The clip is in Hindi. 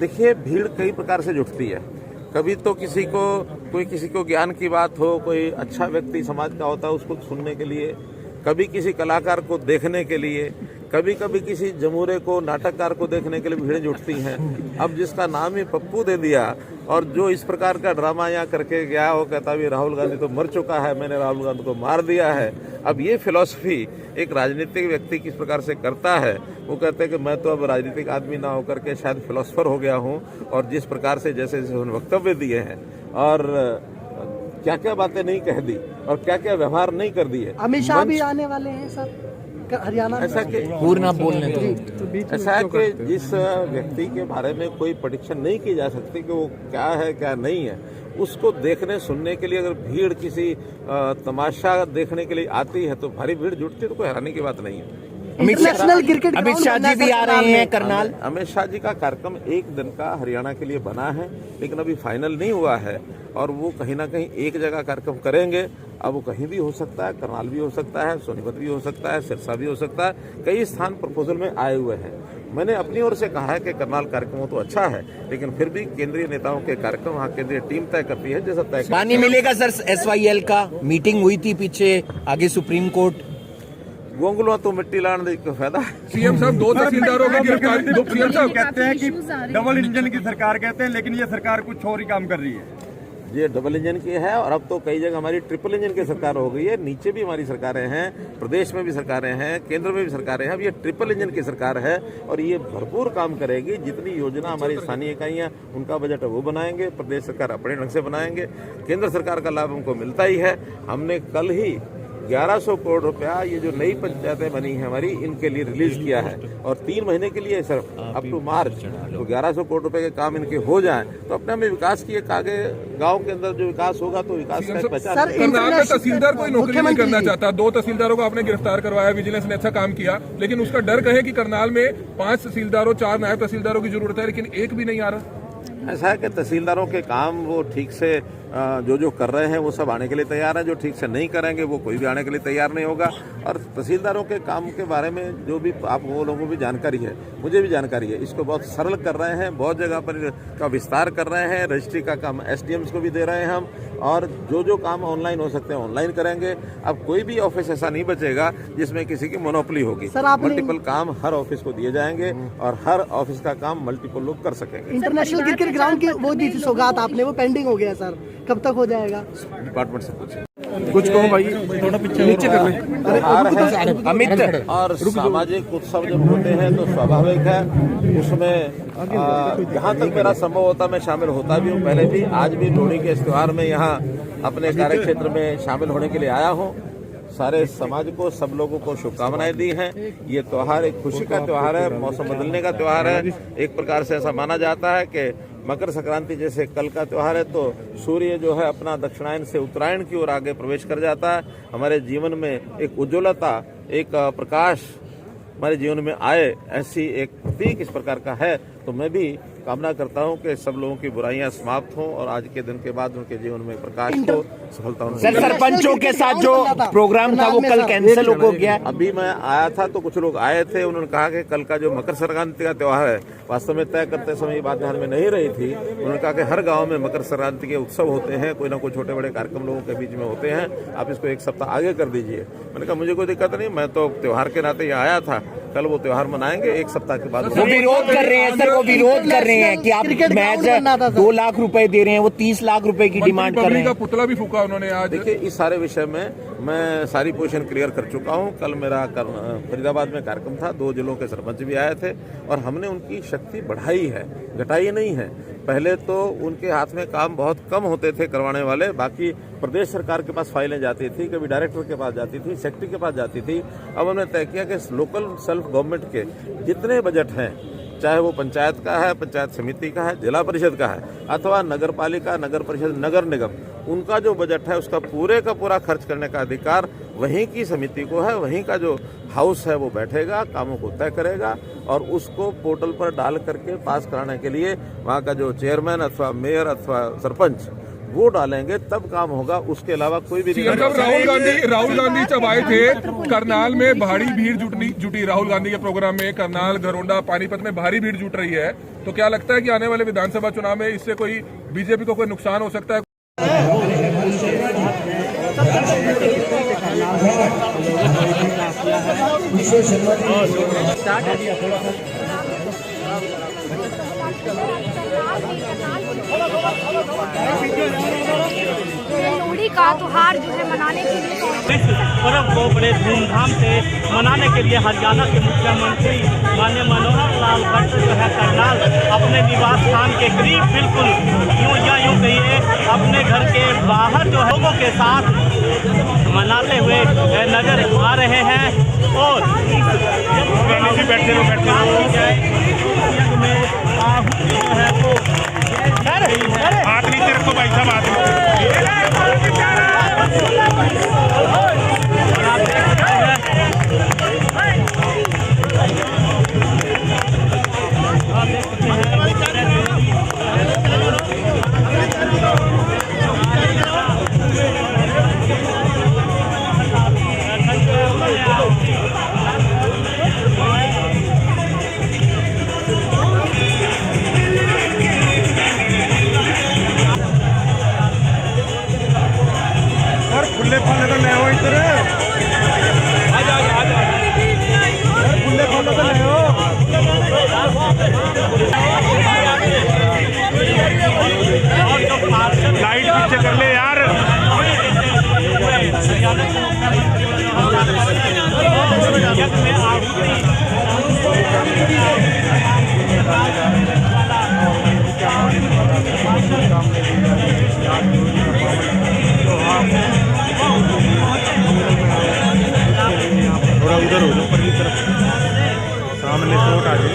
देखिए, भीड़ कई प्रकार से जुटती है। कभी तो किसी को ज्ञान की बात हो, कोई अच्छा व्यक्ति समाज का होता है उसको सुनने के लिए, कभी किसी कलाकार को देखने के लिए, कभी कभी किसी जमूरे को, नाटककार को देखने के लिए भीड़ जुटती हैं। अब जिसका नाम ही पप्पू दे दिया और जो इस प्रकार का ड्रामा यहाँ करके गया, वो कहता भी राहुल गांधी तो मर चुका है, मैंने राहुल गांधी को मार दिया है। अब ये फिलॉसफी एक राजनीतिक व्यक्ति किस प्रकार से करता है, वो कहते हैं कि मैं तो अब राजनीतिक आदमी ना होकर के शायद फिलोसफर हो गया हूँ, और जिस प्रकार से जैसे जैसे उन्होंने वक्तव्य दिए हैं और क्या क्या बातें नहीं कह दी और क्या क्या व्यवहार नहीं कर दिए। अमित शाह भी आने वाले हैं सर हरियाणा में। ऐसा कि पूर्ण बोलने ऐसा है कि जिस व्यक्ति के बारे में कोई प्रेडिक्शन नहीं की जा सकती कि वो क्या है क्या नहीं है, उसको देखने सुनने के लिए अगर भीड़ किसी तमाशा देखने के लिए आती है तो भारी भीड़ जुटती है, तो कोई हैरानी की बात नहीं है। अमित शाह जी भी आ रहे हैं करनाल। अमित शाह जी का कार्यक्रम एक दिन का हरियाणा के लिए बना है, लेकिन अभी फाइनल नहीं हुआ है और वो कहीं ना कहीं एक जगह कार्यक्रम करेंगे। अब वो कहीं भी हो सकता है, करनाल भी हो सकता है, सोनीपत भी हो सकता है, सिरसा भी हो सकता है, कई स्थान प्रपोजल में आए हुए हैं। मैंने अपनी ओर से कहा है कि करनाल कार्यक्रम तो अच्छा है, लेकिन फिर भी केंद्रीय नेताओं के कार्यक्रम वहाँ केंद्रीय टीम तय करती है, जैसा तय पानी मिलेगा सर। SYL का मीटिंग हुई थी पीछे, आगे सुप्रीम कोर्ट। गोंगलुआ तो मिट्टी लाने का फायदा है। सीएम साहब, 2 तहसीलदारों की गिरफ्तारी। सीएम साहब कहते हैं कि डबल इंजन की सरकार कहते हैं, लेकिन ये सरकार कुछ और ही काम कर रही है। ये डबल इंजन की है और अब तो कई जगह हमारी ट्रिपल इंजन की सरकार हो गई है। नीचे भी हमारी सरकारें हैं, प्रदेश में भी सरकारें हैं, केंद्र में भी सरकारें हैं। अब ये ट्रिपल इंजन की सरकार है और ये भरपूर काम करेगी। जितनी योजना हमारी स्थानीय इकाइयां, उनका बजट वो बनाएंगे, प्रदेश सरकार अपने ढंग से बनाएंगे, केंद्र सरकार का लाभ हमको मिलता ही है। हमने कल ही 1100 करोड़ रुपया ये जो नई पंचायतें बनी है हमारी, इनके लिए रिलीज किया है और 3 महीने के लिए सर अप टू मार्च तो 1100 करोड़ रुपए के काम इनके हो जाएं तो अपने में विकास की एक आगे गांव के अंदर जो विकास होगा तो विकास का पहचान। करनाल में तहसीलदार कोई नौकरी नहीं करना चाहता। 2 तहसीलदारों को आपने गिरफ्तार करवाया, विजिलेंस ने अच्छा काम किया, लेकिन उसका डर कहे कि करनाल में 5 तहसीलदारों, 4 नायब तहसीलदारों की जरूरत है, लेकिन एक भी नहीं आ रहा। ऐसा है कि तहसीलदारों के काम वो ठीक से जो कर रहे हैं वो सब आने के लिए तैयार है, जो ठीक से नहीं करेंगे वो कोई भी आने के लिए तैयार नहीं होगा। और तहसीलदारों के काम के बारे में जो भी आप वो लोगों को भी जानकारी है, मुझे भी जानकारी है, इसको बहुत सरल कर रहे हैं, बहुत जगह पर का विस्तार कर रहे हैं। रजिस्ट्री का काम SDMs को भी दे रहे हैं हम, और जो काम ऑनलाइन हो सकते हैं ऑनलाइन करेंगे। अब कोई भी ऑफिस ऐसा नहीं बचेगा जिसमें किसी की मोनोपोली होगी। मल्टीपल काम हर ऑफिस को दिए जाएंगे और हर ऑफिस का काम मल्टीपल लोग कर सकेंगे। इंटरनेशनल क्रिकेट ग्राउंड की वो दी थी सौगात आपने, वो पेंडिंग हो गया सर, कब तक हो जाएगा? डिपार्टमेंट से पूछे कुछ कहो भाई, थोड़ा पीछे नीचे कर ले। अमित और सामाजिक उत्सव जब होते हैं तो स्वाभाविक है उसमें जहाँ तक मेरा संभव होता मैं शामिल होता भी हूँ। पहले भी, आज भी लोहड़ी के इस त्योहार में यहाँ अपने कार्य क्षेत्र में शामिल होने के लिए आया हूँ। सारे समाज को, सब लोगों को शुभकामनाएं दी हैं। ये त्योहार एक खुशी का त्योहार है, मौसम बदलने का त्योहार है। एक प्रकार से ऐसा माना जाता है कि मकर संक्रांति जैसे कल का त्योहार है तो सूर्य जो है अपना दक्षिणायन से उत्तरायण की ओर आगे प्रवेश कर जाता है। हमारे जीवन में एक उज्ज्वलता, एक प्रकाश हमारे जीवन में आए, ऐसी एक प्रतीक इस प्रकार का है। तो मैं भी कामना करता हूं कि सब लोगों की बुराइयां समाप्त हों और आज के दिन के बाद उनके जीवन में प्रकाश को, सफलता हो। सर, सरपंचों के साथ जो प्रोग्राम था वो कल कैंसिल हो गया। अभी मैं आया था तो कुछ लोग आए थे, उन्होंने कहा कि कल का जो मकर संक्रांति का त्योहार है, वास्तव में तय करते समय ये बात ध्यान में नहीं रही थी। उन्होंने कहा कि हर गाँव में मकर संक्रांति के उत्सव होते हैं, कोई ना कोई छोटे बड़े कार्यक्रम लोगों के बीच में होते हैं, आप इसको 1 सप्ताह आगे कर दीजिए। मैंने कहा मुझे कोई दिक्कत नहीं, मैं तो त्योहार के नाते यहाँ आया था, कल वो त्योहार मनाएंगे, 1 सप्ताह के बाद। वो विरोध कर रहे हैं सर, वो विरोध कर रहे हैं कि आप मैच 2 लाख रुपए दे रहे हैं, वो 30 लाख रुपए की डिमांड कर रहे हैं। पुतला भी फूका उन्होंने आज। देखिए, इस सारे विषय में मैं सारी पोजीशन क्लियर कर चुका हूं। कल मेरा फरीदाबाद में कार्यक्रम था, 2 जिलों के सरपंच भी आए थे और हमने उनकी शक्ति बढ़ाई है, घटाई नहीं है। पहले तो उनके हाथ में काम बहुत कम होते थे करवाने वाले, बाकी प्रदेश सरकार के पास फाइलें जाती थी, कभी डायरेक्टर के पास जाती थी, सेक्रेटरी के पास जाती थी। अब हमने तय किया कि लोकल सेल्फ गवर्नमेंट के जितने बजट हैं, चाहे वो पंचायत का है, पंचायत समिति का है, जिला परिषद का है, अथवा नगर पालिका, नगर परिषद, नगर निगम, उनका जो बजट है उसका पूरे का पूरा खर्च करने का अधिकार वहीं की समिति को है। वहीं का जो हाउस है वो बैठेगा, कामों को तय करेगा और उसको पोर्टल पर डाल करके पास कराने के लिए वहाँ का जो चेयरमैन अथवा मेयर अथवा सरपंच वो डालेंगे तब काम होगा, उसके अलावा कोई भी नहीं। राहुल गांधी जब आए थे करनाल में भारी भीड़ जुटी राहुल गांधी के प्रोग्राम में, करनाल, घरोंडा, पानीपत में भारी भीड़ जुट रही है, तो क्या लगता है कि आने वाले विधानसभा चुनाव में इससे कोई बीजेपी को कोई नुकसान हो सकता है? लोहड़ी का त्योहार जो है मनाने के लिए इस पर्व को बड़े धूमधाम से मनाने के लिए हरियाणा के मुख्यमंत्री माननीय मनोहर लाल खट्टर जो है करनाल अपने निवास स्थान के करीब बिल्कुल यूं कहिए अपने घर के बाहर जो है लोगों के साथ मनाते हुए नजर आ रहे हैं। और आखिरी तरफ को भाई साहब खुले फल तो ले आओ इधर, खुले फल तो ले आओ। लाइट पीछे कर ले यार। थोड़ा उधर हो जाओ, ऊपर की तरफ सामने कोर्ट आ जाए।